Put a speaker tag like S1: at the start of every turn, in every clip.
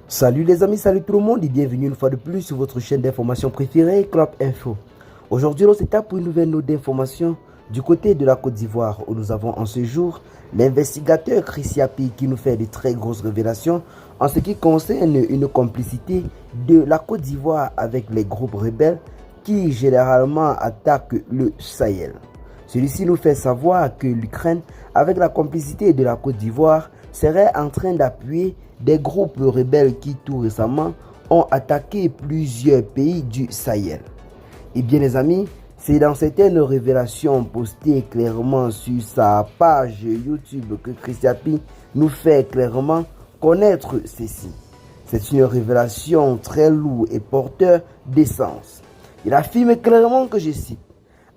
S1: Salut les amis, salut tout le monde et bienvenue une fois de plus sur votre chaîne d'information préférée, Club Info. Aujourd'hui, on s'étape pour une nouvelle note d'information du côté de la Côte d'Ivoire où nous avons en ce jour l'investigateur Chris Yapi qui nous fait de très grosses révélations en ce qui concerne une complicité de la Côte d'Ivoire avec les groupes rebelles qui généralement attaquent le Sahel. Celui-ci nous fait savoir que l'Ukraine, avec la complicité de la Côte d'Ivoire, serait en train d'appuyer des groupes rebelles qui tout récemment ont attaqué plusieurs pays du Sahel. Et bien les amis, c'est dans certaines révélations postées clairement sur sa page YouTube que Chris Yapi nous fait clairement connaître ceci. C'est une révélation très lourde et porteur d'essence. Il affirme clairement que je cite: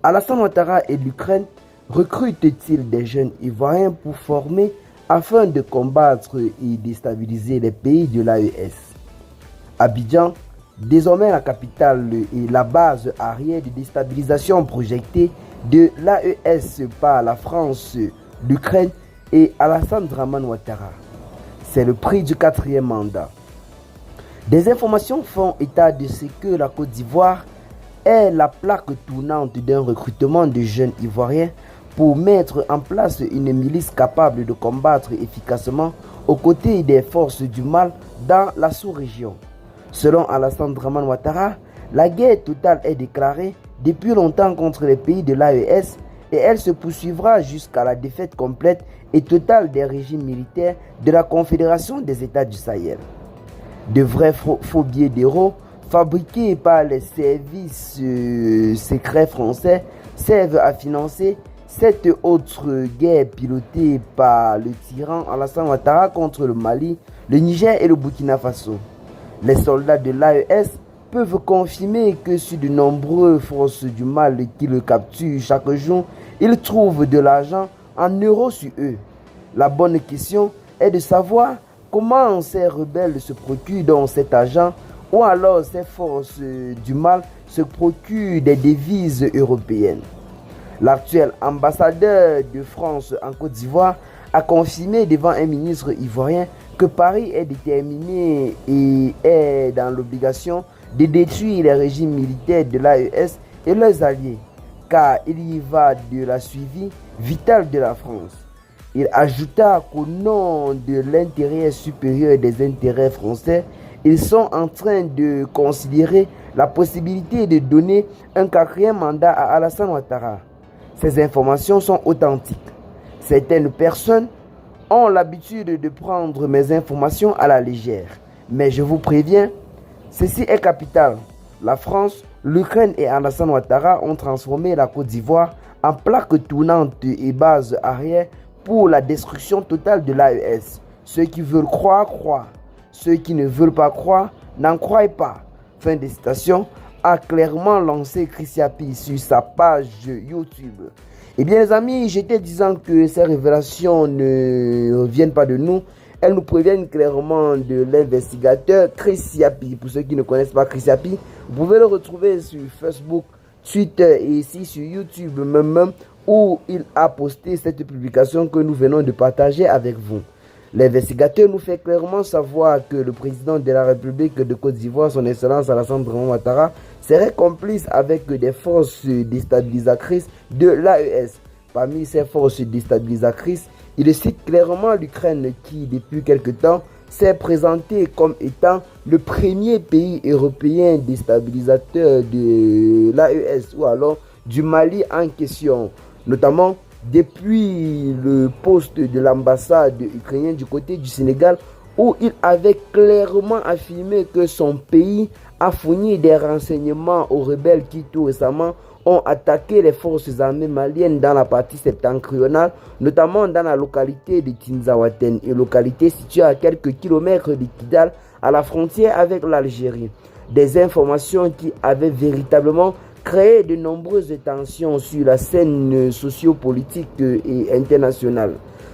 S1: Alassane Ouattara et l'Ukraine recrutent-ils des jeunes Ivoiriens pour former afin de combattre et déstabiliser les pays de l'AES. Abidjan, désormais la capitale et la base arrière de déstabilisation projetée de l'AES par la France, l'Ukraine et Alassane Draman Ouattara. C'est le prix du 4e mandat. Des informations font état de ce que la Côte d'Ivoire est la plaque tournante d'un recrutement de jeunes Ivoiriens pour mettre en place une milice capable de combattre efficacement aux côtés des forces du mal dans la sous-région. Selon Alassane Draman Ouattara, la guerre totale est déclarée depuis longtemps contre les pays de l'AES et elle se poursuivra jusqu'à la défaite complète et totale des régimes militaires de la Confédération des États du Sahel. De vrais faux billets d'euros fabriqués par les services secrets français servent à financer cette autre guerre pilotée par le tyran Alassane Ouattara contre le Mali, le Niger et le Burkina Faso. Les soldats de l'AES peuvent confirmer que sur de nombreuses forces du mal qui le capturent chaque jour, ils trouvent de l'argent en euros sur eux. La bonne question est de savoir comment ces rebelles se procurent donc cet argent ou alors ces forces du mal se procurent des devises européennes. L'actuel ambassadeur de France en Côte d'Ivoire a confirmé devant un ministre ivoirien que Paris est déterminé et est dans l'obligation de détruire les régimes militaires de l'AES et leurs alliés, car il y va de la survie vitale de la France. Il ajouta qu'au nom de l'intérêt supérieur des intérêts français, ils sont en train de considérer la possibilité de donner un 4e mandat à Alassane Ouattara. Ces informations sont authentiques. Certaines personnes ont l'habitude de prendre mes informations à la légère. Mais je vous préviens, ceci est capital. La France, l'Ukraine et Alassane Ouattara ont transformé la Côte d'Ivoire en plaque tournante et base arrière pour la destruction totale de l'AES. Ceux qui veulent croire, croient. Ceux qui ne veulent pas croire, n'en croient pas. Fin de citation, a clairement lancé Chris Yapi sur sa page YouTube. Eh bien les amis, j'étais disant que ces révélations ne viennent pas de nous. Elles nous préviennent clairement de l'investigateur Chris Yapi. Pour ceux qui ne connaissent pas Chris Yapi, vous pouvez le retrouver sur Facebook, Twitter et ici sur YouTube même où il a posté cette publication que nous venons de partager avec vous. L'investigateur nous fait clairement savoir que le président de la République de Côte d'Ivoire, son Excellence Alassane Draman Ouattara, serait complice avec des forces déstabilisatrices de l'AES. Parmi ces forces déstabilisatrices, il cite clairement l'Ukraine qui, depuis quelque temps, s'est présenté comme étant le premier pays européen déstabilisateur de l'AES ou alors du Mali en question, notamment depuis le poste de l'ambassade ukrainienne du côté du Sénégal où il avait clairement affirmé que son pays a fourni des renseignements aux rebelles qui tout récemment ont attaqué les forces armées maliennes dans la partie septentrionale, notamment dans la localité de Tinzaouaten, une localité située à quelques kilomètres de Kidal, à la frontière avec l'Algérie. Des informations qui avaient véritablement créé de nombreuses tensions sur la scène sociopolitique et internationale.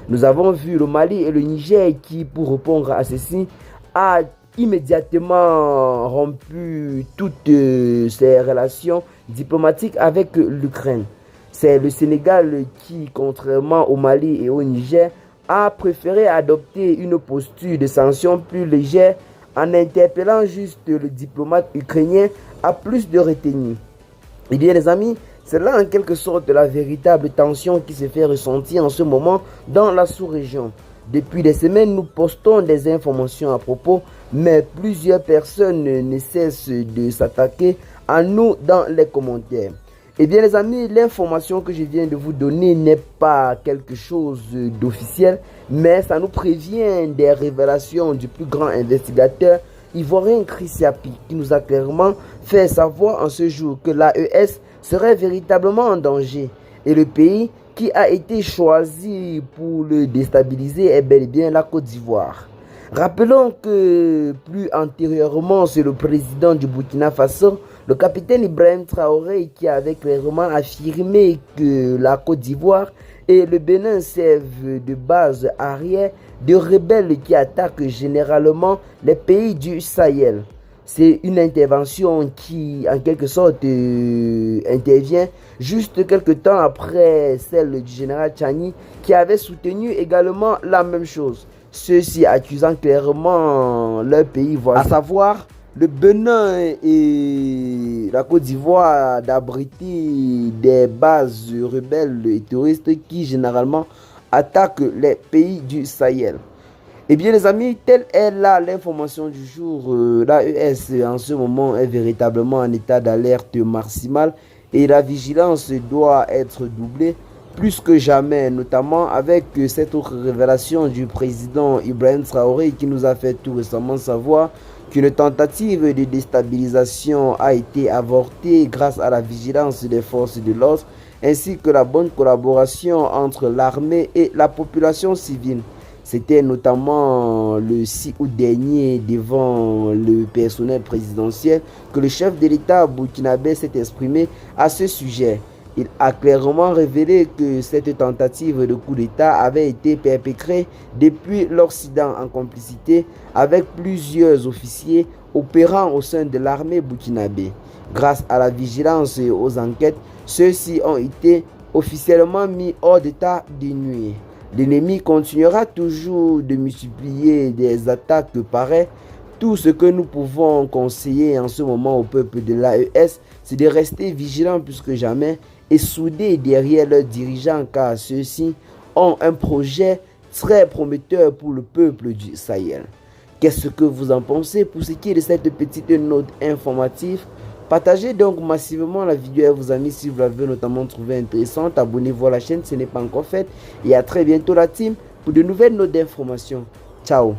S1: Nous avons vu le Mali et le Niger qui, pour répondre à ceci, a immédiatement rompu toutes ses relations diplomatiques avec l'Ukraine. C'est le Sénégal qui, contrairement au Mali et au Niger, a préféré adopter une posture de sanction plus légère en interpellant juste le diplomate ukrainien à plus de retenue. Eh bien les amis, c'est là en quelque sorte la véritable tension qui se fait ressentir en ce moment dans la sous-région. Depuis des semaines, nous postons des informations à propos, mais plusieurs personnes ne cessent de s'attaquer à nous dans les commentaires. Eh bien les amis, l'information que je viens de vous donner n'est pas quelque chose d'officiel, mais ça nous prévient des révélations du plus grand investigateur ivoirien Chris Yapi, qui nous a clairement fait savoir en ce jour que l'AES serait véritablement en danger. Et le pays qui a été choisi pour le déstabiliser est bel et bien la Côte d'Ivoire. Rappelons que plus antérieurement, c'est le président du Burkina Faso, le capitaine Ibrahim Traoré, qui avait clairement affirmé que la Côte d'Ivoire et le Bénin servent de base arrière de rebelles qui attaquent généralement les pays du Sahel. C'est une intervention qui, en quelque sorte, intervient juste quelques temps après celle du général Tchani, qui avait soutenu également la même chose. Ceux-ci accusant clairement leur pays voisin, à savoir le Bénin et la Côte d'Ivoire, d'abriter des bases rebelles et terroristes qui généralement attaquent les pays du Sahel. Eh bien les amis, telle est là l'information du jour. L'AES en ce moment est véritablement en état d'alerte maximale et la vigilance doit être doublée plus que jamais, notamment avec cette autre révélation du président Ibrahim Traoré qui nous a fait tout récemment savoir qu'une tentative de déstabilisation a été avortée grâce à la vigilance des forces de l'ordre ainsi que la bonne collaboration entre l'armée et la population civile. C'était notamment le 6 août dernier devant le personnel présidentiel que le chef de l'État burkinabé s'est exprimé à ce sujet. Il a clairement révélé que cette tentative de coup d'État avait été perpétrée depuis l'Occident en complicité avec plusieurs officiers opérant au sein de l'armée burkinabé. Grâce à la vigilance et aux enquêtes, ceux-ci ont été officiellement mis hors d'état de nuire. L'ennemi continuera toujours de multiplier des attaques pareilles. Tout ce que nous pouvons conseiller en ce moment au peuple de l'AES, c'est de rester vigilant plus que jamais et soudés derrière leurs dirigeants car ceux-ci ont un projet très prometteur pour le peuple du Sahel. Qu'est-ce que vous en pensez pour ce qui est de cette petite note informative? Partagez donc massivement la vidéo à vos amis si vous l'avez notamment trouvé intéressante. Abonnez-vous à la chaîne si ce n'est pas encore fait. Et à très bientôt la team pour de nouvelles notes d'information. Ciao.